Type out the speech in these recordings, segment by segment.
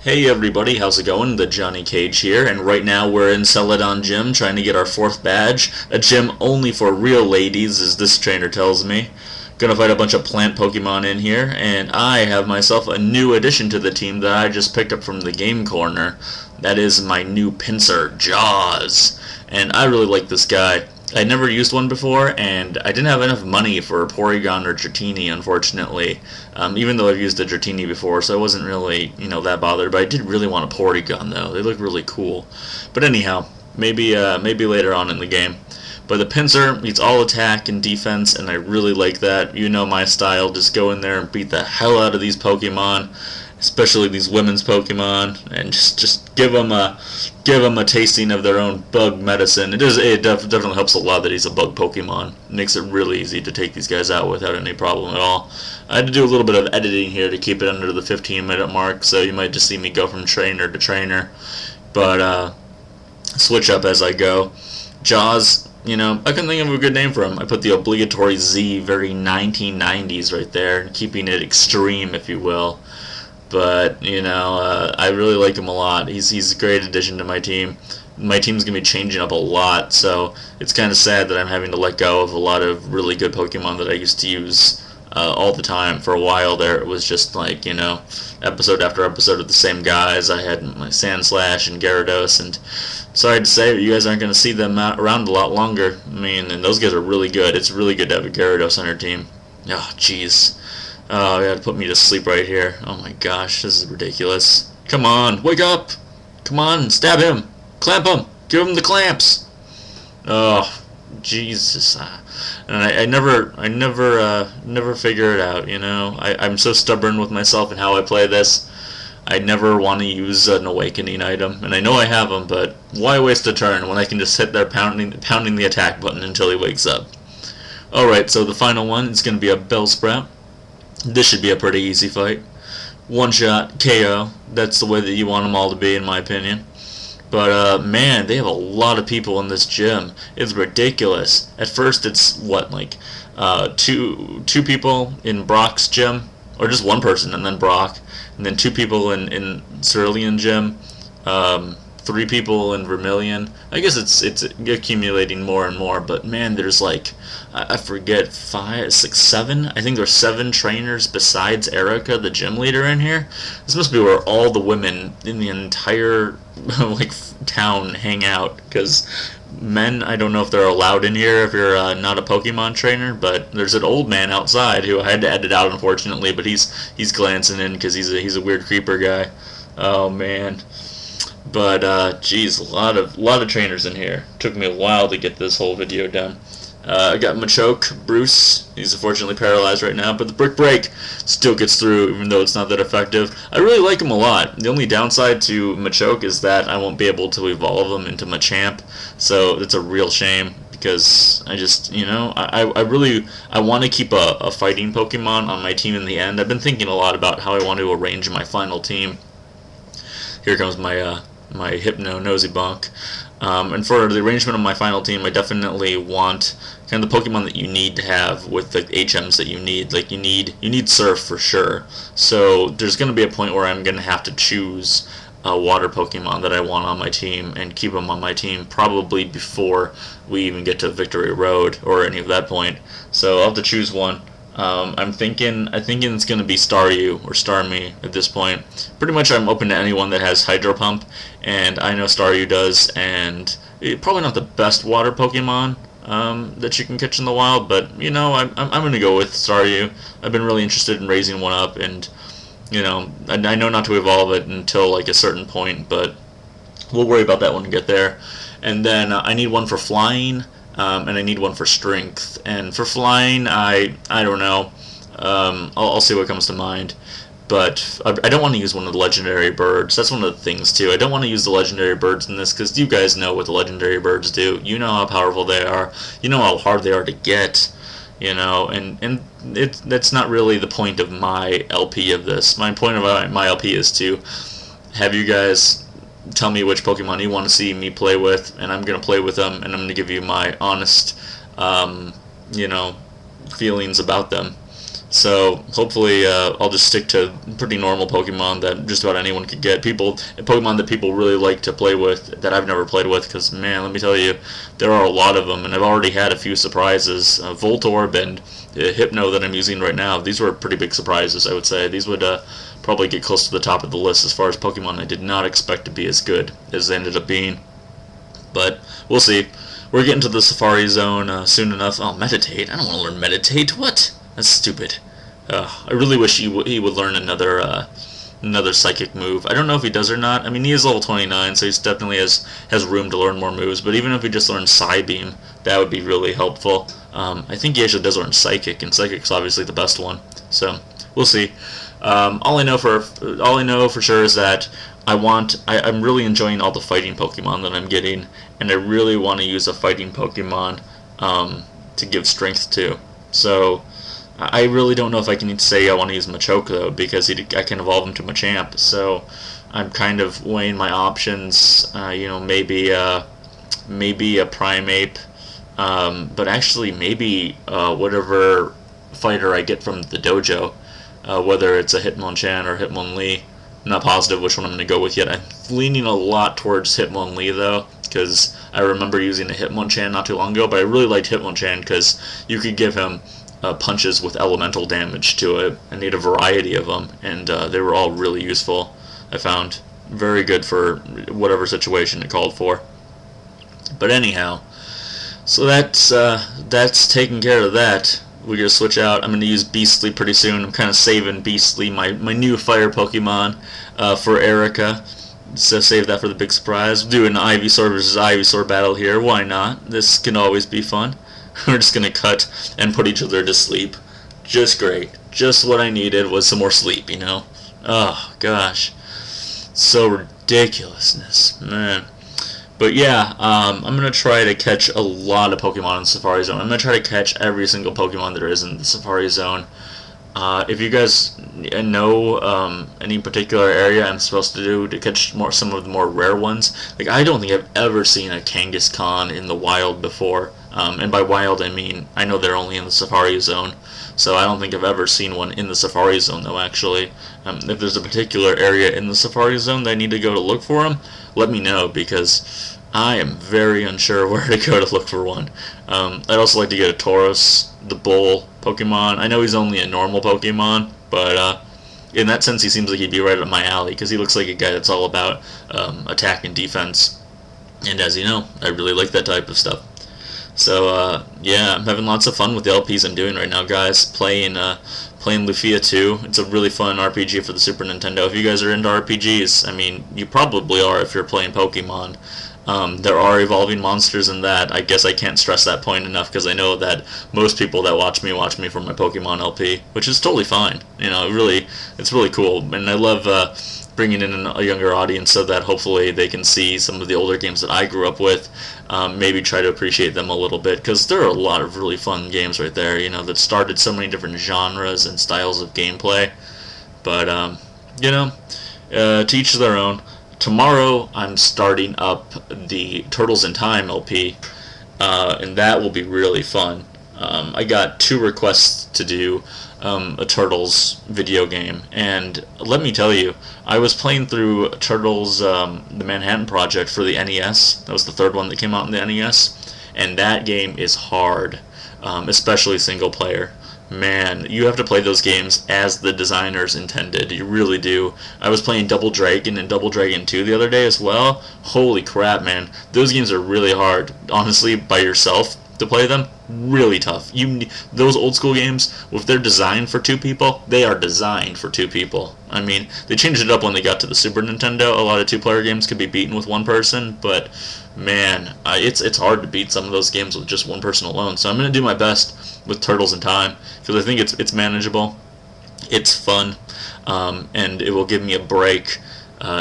Hey everybody, how's it going? The Johnny Cage here, and right now we're in Celadon Gym trying to get our 4th badge. A gym only for real ladies, as this trainer tells me. Gonna fight a bunch of plant Pokemon in here, and I have myself a new addition to the team that I just picked up from the game corner. That is my new Pinsir, Jaws. And I really like this guy. I never used one before, and I didn't have enough money for a Porygon or Dratini, unfortunately. Even though I've used a Dratini before, so I wasn't really, that bothered. But I did really want a Porygon, though. They look really cool. But anyhow, maybe later on in the game. But the Pinsir, he's all attack and defense, and I really like that. You know my style. Just go in there and beat the hell out of these Pokemon, especially these women's Pokemon, and just give them a tasting of their own bug medicine. It definitely helps a lot that he's a bug Pokemon. It makes it really easy to take these guys out without any problem at all. I had to do a little bit of editing here to keep it under the 15-minute mark, so you might just see me go from trainer to trainer, but switch up as I go. Jaws, I couldn't think of a good name for him. I put the obligatory Z, very 1990s right there, keeping it extreme, if you will. But, I really like him a lot. He's a great addition to my team. My team's going to be changing up a lot, so it's kind of sad that I'm having to let go of a lot of really good Pokemon that I used to use all the time. For a while there, it was just like, episode after episode of the same guys. I had my Sandslash and Gyarados, and sorry to say, you guys aren't going to see them around a lot longer. I mean, and those guys are really good. It's really good to have a Gyarados on your team. Oh, jeez. Oh, you had to put me to sleep right here. Oh my gosh, this is ridiculous. Come on, wake up! Come on, stab him! Clamp him! Give him the clamps! Oh, Jesus. And I never figure it out, I'm so stubborn with myself and how I play this. I never want to use an awakening item, and I know I have them, but why waste a turn when I can just sit there pounding the attack button until he wakes up? Alright, so the final one is going to be a Bellsprout. This should be a pretty easy fight. One shot, KO. That's the way that you want them all to be, in my opinion. But, man, they have a lot of people in this gym. It's ridiculous. At first, it's, two people in Brock's gym? Or just one person, and then Brock. And then 2 people in Cerulean gym. 3 people in Vermilion. I guess it's accumulating more and more, but man, there's I forget 5, 6, 7. I think there's 7 trainers besides Erica, the gym leader, in here. This must be where all the women in the entire town hang out, because men, I don't know if they're allowed in here if you're not a Pokemon trainer, but there's an old man outside who I had to edit out, unfortunately, but he's glancing in because he's a weird creeper guy. Oh man. But geez, a lot of trainers in here. Took me a while to get this whole video done. I got Machoke, Bruce. He's unfortunately paralyzed right now, but the Brick Break still gets through, even though it's not that effective. I really like him a lot. The only downside to Machoke is that I won't be able to evolve him into Machamp, so it's a real shame, because I just, I want to keep a fighting Pokemon on my team in the end. I've been thinking a lot about how I want to arrange my final team. Here comes my Hypno Nosy Bonk. And for the arrangement of my final team, I definitely want kind of the Pokemon that you need to have with the HMs that you need. You need Surf for sure. So there's going to be a point where I'm going to have to choose a water Pokemon that I want on my team and keep them on my team probably before we even get to Victory Road or any of that point. So I'll have to choose one. I think it's going to be Staryu or Starmie at this point. Pretty much I'm open to anyone that has Hydro Pump, and I know Staryu does, and probably not the best water Pokemon that you can catch in the wild, but, I'm going to go with Staryu. I've been really interested in raising one up, and, I know not to evolve it until, a certain point, but we'll worry about that when we get there. And then I need one for flying. And I need one for strength. And for flying, I don't know. I'll see what comes to mind. But I don't want to use one of the legendary birds. That's one of the things, too. I don't want to use the legendary birds in this, because you guys know what the legendary birds do. You know how powerful they are. You know how hard they are to get. And that's not really the point of my LP of this. My point of my LP is to have you guys tell me which Pokemon you want to see me play with, and I'm going to play with them, and I'm going to give you my honest, feelings about them. So hopefully I'll just stick to pretty normal Pokemon that just about anyone could get. Pokemon that people really like to play with that I've never played with, because man, let me tell you, there are a lot of them, and I've already had a few surprises. Voltorb and Hypno that I'm using right now, these were pretty big surprises, I would say. These would probably get close to the top of the list as far as Pokemon I did not expect to be as good as they ended up being. But we'll see. We're getting to the Safari Zone soon enough. Oh, Meditate? I don't want to learn Meditate. What? That's stupid. I really wish he would learn another psychic move. I don't know if he does or not. I mean, he is level 29, so he definitely has room to learn more moves. But even if he just learns Psybeam, that would be really helpful. I think he actually does learn Psychic, and Psychic's obviously the best one. So we'll see. All I know for sure is that I'm really enjoying all the fighting Pokemon that I'm getting, and I really want to use a fighting Pokemon to give strength to. So I really don't know if I can say I want to use Machoke though, because I can evolve him to Machamp. So I'm kind of weighing my options. Maybe a Primeape, but actually maybe whatever fighter I get from the dojo, whether it's a Hitmonchan or Hitmonlee. I'm not positive which one I'm going to go with yet. I'm leaning a lot towards Hitmonlee though, because I remember using a Hitmonchan not too long ago, but I really liked Hitmonchan because you could give him punches with elemental damage to it. I need a variety of them, and they were all really useful. I found very good for whatever situation it called for. But anyhow, so that's taking care of that. We're going to switch out. I'm going to use Beastly pretty soon. I'm kind of saving Beastly, my new fire Pokemon, for Erica. So save that for the big surprise. We'll do an Ivysaur versus Ivysaur battle here. Why not? This can always be fun. We're just going to cut and put each other to sleep. Just great. Just what I needed was some more sleep, you know? Oh, gosh. So ridiculousness, man. But yeah, I'm going to try to catch a lot of Pokemon in Safari Zone. I'm going to try to catch every single Pokemon there is in the Safari Zone. If you guys know any particular area I'm supposed to do to catch some of the more rare ones, like I don't think I've ever seen a Kangaskhan in the wild before. And by wild I mean I know they're only in the Safari Zone, so I don't think I've ever seen one in the Safari Zone though. Actually, if there's a particular area in the Safari Zone that I need to go to look for them, let me know, because I am very unsure where to go to look for one. I'd also like to get a Tauros, the bull Pokemon. I know he's only a normal Pokemon, but in that sense he seems like he'd be right up my alley, because he looks like a guy that's all about attack and defense. And as you know, I really like that type of stuff. So yeah, I'm having lots of fun with the LPs I'm doing right now, guys. Playing Lufia 2. It's a really fun RPG for the Super Nintendo. If you guys are into RPGs, I mean, you probably are if you're playing Pokemon. There are evolving monsters in that. I guess I can't stress that point enough, because I know that most people that watch me for my Pokemon LP, which is totally fine. You know, it's really cool, and I love bringing in a younger audience so that hopefully they can see some of the older games that I grew up with, maybe try to appreciate them a little bit, because there are a lot of really fun games right there, you know, that started so many different genres and styles of gameplay. But you know, to each their own. Tomorrow I'm starting up the Turtles in Time LP, and that will be really fun. I got 2 requests to do a Turtles video game, and let me tell you, I was playing through Turtles, the Manhattan Project for the NES. That was the 3rd one that came out in the NES, and that game is hard, especially single player. Man, you have to play those games as the designers intended. You really do. I was playing Double Dragon and Double Dragon 2 the other day as well. Holy crap, man. Those games are really hard. Honestly, by yourself to play them, really tough. Those old school games, if they're designed for 2 people, they are designed for 2 people. I mean, they changed it up when they got to the Super Nintendo. A lot of 2-player games could be beaten with 1 person, but man, it's hard to beat some of those games with just 1 person alone. So I'm going to do my best with Turtles in Time, because I think it's manageable, it's fun, and it will give me a break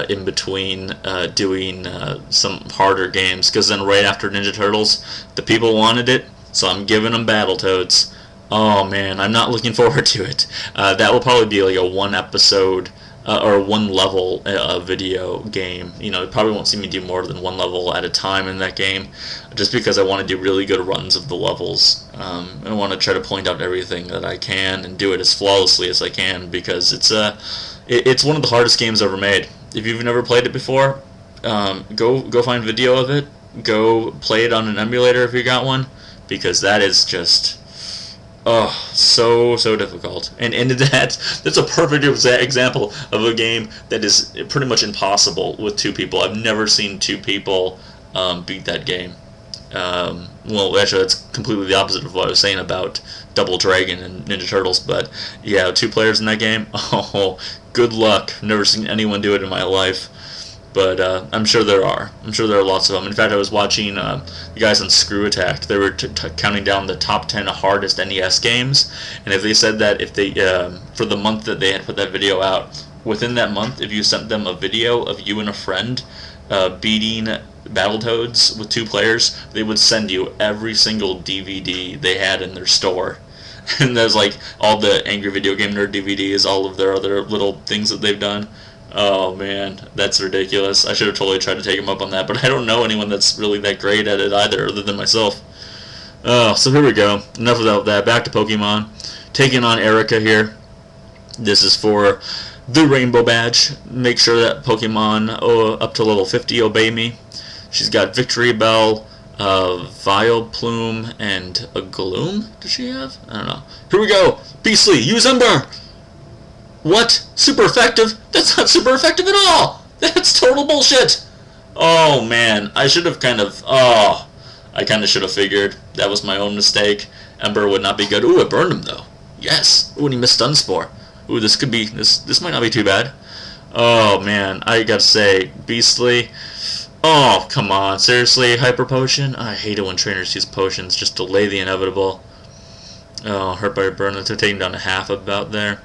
in between doing some harder games, because then right after Ninja Turtles, the people wanted it, so I'm giving them Battletoads. Oh man, I'm not looking forward to it. That will probably be like a 1 episode or one level video game. You probably won't see me do more than one level at a time in that game, just because I want to do really good runs of the levels. I want to try to point out everything that I can and do it as flawlessly as I can, because it's one of the hardest games ever made. If you've never played it before, go find video of it. Go play it on an emulator if you got one, because that is just so difficult. And that's a perfect example of a game that is pretty much impossible with two people. I've never seen two people beat that game. Well, actually, that's completely the opposite of what I was saying about Double Dragon and Ninja Turtles. But yeah, 2 players in that game. Oh, good luck. I've never seen anyone do it in my life. But I'm sure there are. I'm sure there are lots of them. In fact, I was watching the guys on Screw Attack. They were counting down the top 10 hardest NES games, and if they said that if they for the month that they had put that video out, within that month, if you sent them a video of you and a friend beating Battletoads with 2 players, they would send you every single DVD they had in their store. And there's like all the Angry Video Game Nerd DVDs, all of their other little things that they've done. Oh man, that's ridiculous. I should have totally tried to take him up on that, but I don't know anyone that's really that great at it either, other than myself. Oh, so here we go. Enough about that. Back to Pokemon. Taking on Erica here. This is for the Rainbow Badge. Make sure that Pokemon up to level 50 obey me. She's got Victory Bell, Vileplume, and a Gloom? Does she have? I don't know. Here we go. Beastly, use Ember! What? Super effective? That's not super effective at all! That's total bullshit! Oh man, I should have I kind of should have figured. That was my own mistake. Ember would not be good. Ooh, it burned him though. Yes. Ooh, and he missed Stun Spore. Ooh, this might not be too bad. Oh man, I gotta say, Beastly. Oh, come on, seriously, Hyper Potion? I hate it when trainers use potions, just delay the inevitable. Oh, hurt by a burn. That's taking down to half about there.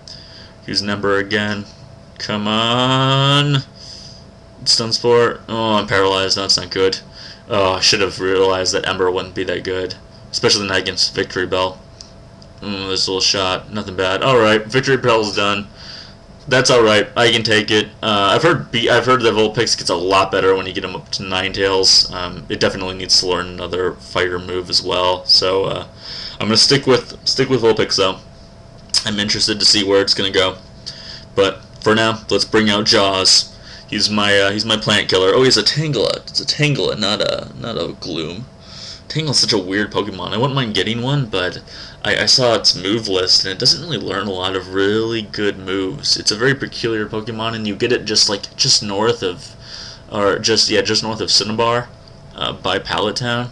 Use an Ember again. Come on. Stun Spore. Oh, I'm paralyzed. No, that's not good. Oh, I should have realized that Ember wouldn't be that good. Especially not against Victory Bell. This little shot. Nothing bad. Alright, Victory Bell's done. That's alright. I can take it. I've heard that Vulpix gets a lot better when you get him up to Ninetales. It definitely needs to learn another fighter move as well. So I'm gonna stick with Vulpix though. I'm interested to see where it's gonna go, but for now, let's bring out Jaws. He's my plant killer. Oh, he's a Tangela. It's a Tangela, not a Gloom. Tangela's such a weird Pokemon. I wouldn't mind getting one, but I saw its move list, and it doesn't really learn a lot of really good moves. It's a very peculiar Pokemon, and you get it just north of, just north of Cinnabar, by Pallet Town.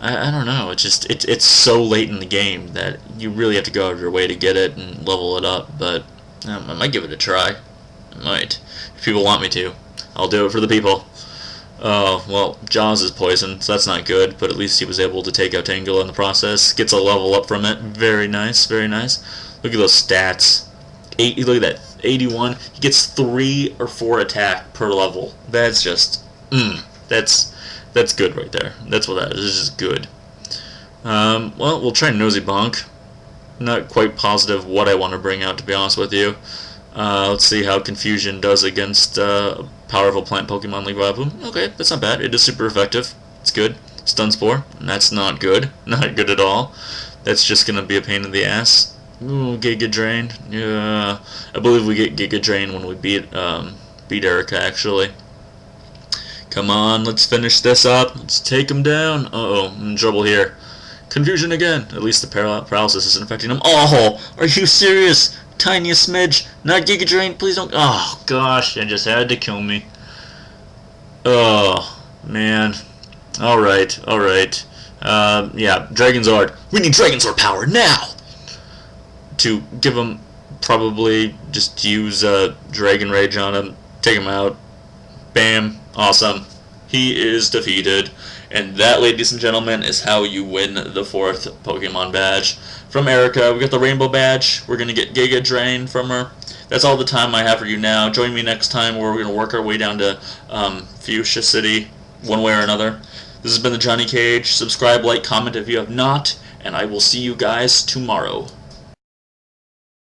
I don't know. It's so late in the game that you really have to go out of your way to get it and level it up. But I might give it a try. I might. If people want me to, I'll do it for the people. Oh, well, Jaws is poison, so that's not good. But at least he was able to take out Tangela in the process. Gets a level up from it. Very nice, very nice. Look at those stats. Look at that. 81. He gets 3 or 4 attack per level. That's just That's good right there. That's what that is. It's just good. Well, we'll try Nosy Bonk. Not quite positive what I want to bring out, to be honest with you. Let's see how Confusion does against powerful plant Pokemon like Vileplume. Okay, that's not bad. It is super effective. It's good. Stun Spore. That's not good. Not good at all. That's just going to be a pain in the ass. Ooh, Giga Drain. Yeah, I believe we get Giga Drain when we beat Erica, actually. Come on, let's finish this up. Let's take him down. Uh-oh, I'm in trouble here. Confusion again. At least the paralysis isn't affecting him. Oh, are you serious? Tiniest smidge. Not Giga Drain. Please don't. Oh, gosh, you just had to kill me. Oh, man. Alright. Yeah, Dragonzord. We need Dragonzord power now! To give him, probably just use Dragon Rage on him. Take him out. Bam. Awesome. He is defeated. And that, ladies and gentlemen, is how you win the 4th Pokemon badge. From Erica, we got the Rainbow Badge. We're going to get Giga Drain from her. That's all the time I have for you now. Join me next time where we're going to work our way down to Fuchsia City, one way or another. This has been the Johnny Cage. Subscribe, like, comment if you have not, and I will see you guys tomorrow.